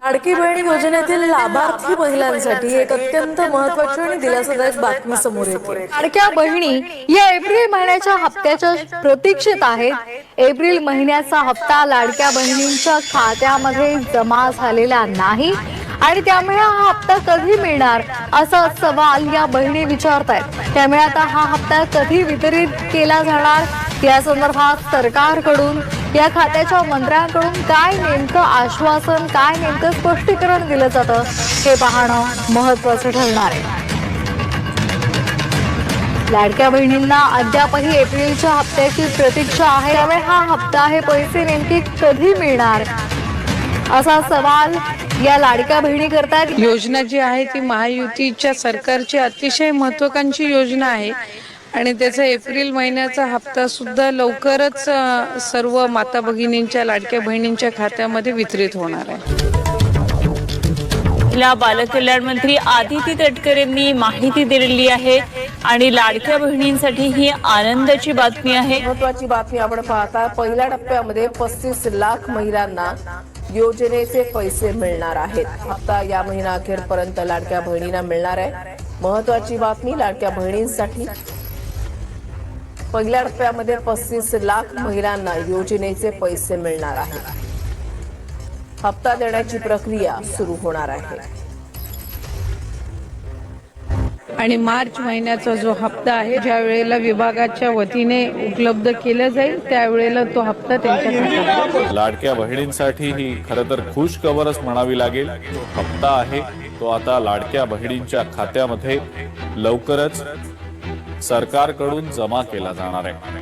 लाडकी बहीण योजनेतील लाभार्थी महिलांसाठी एक अत्यंत महत्त्वाची आणि दिलासादायक बातमी समोर येते। लाडक्या बहिणी या एप्रिल महिन्याच्या हप्त्याच्या प्रतीक्षेत आहेत। एप्रिल महिन्याचा हप्ता लाडक्या बहिणींच्या खात्यामध्ये जमा झालेला नाही आणि त्यामुळे हा हप्ता कधी मिळणार असा सवाल या बहिणी विचारतायत। त्यामुळे आता हा हप्ता कधी वितरित केला जाणार या संदर्भात सरकारकडून या खात्याच्या मंत्र्यांकडून काय नेमकं आश्वासन, काय नेमकं स्पष्टीकरण दिलं जातं हे पाहणं महत्त्वाचं ठरणार आहे। लाडक्या बहिणींना अद्यापही एप्रिलच्या हप्त्याची प्रतीक्षा आहे, त्यामुळे हा हप्ता हे पैसे नेमके कधी मिळणार असा सवाल या लाडक्या बहिणी करतात। योजना जी आहे ती महायुतीच्या सरकारची अतिशय महत्त्वाकांक्षी योजना आहे आणि त्याचा एप्रिल महिन्याचा हप्ता सुद्धा लवकरच सर्व माता भगिनींच्या, लाडक्या बहिणींच्या खात्यामध्ये वितरित होणार आहे। बालकल्याण मंत्री आदिती तटकरे यांनी माहिती दिलेली आहे आणि लाडक्या बहिणींसाठी ही आनंदाची बातमी आहे। महत्त्वाची बातमी आपण पाहता, पहिल्या टप्प्यामध्ये 35 लाख महिलांना योजनेचे पैसे मिळणार आहेत। हप्ता या महिना अखेरपर्यंत लाडक्या बहिणींना मिळणार आहे। महत्त्वाची बातमी लाडक्या बहिणींसाठी पहिल्या टप्प्यामध्ये 35 लाख महिलांना योजनेचे पैसे मिळणार आहेत। हप्ता देण्याची प्रक्रिया सुरू होणार आहे आणि मार्च महिन्याचा जो हप्ता आहे, ज्या वेळेला विभागाच्या वतीने उपलब्ध केला जाईल त्यावेळेला तो हप्ता त्यांच्या खात्यात। लाडक्या बहिणींसाठी ही खरं तर खुश खबरच म्हणावी लागेल। हप्ता आहे तो आता लाडक्या बहिणींच्या खात्यामध्ये लवकरच सरकारकडून जमा केला जाणार आहे।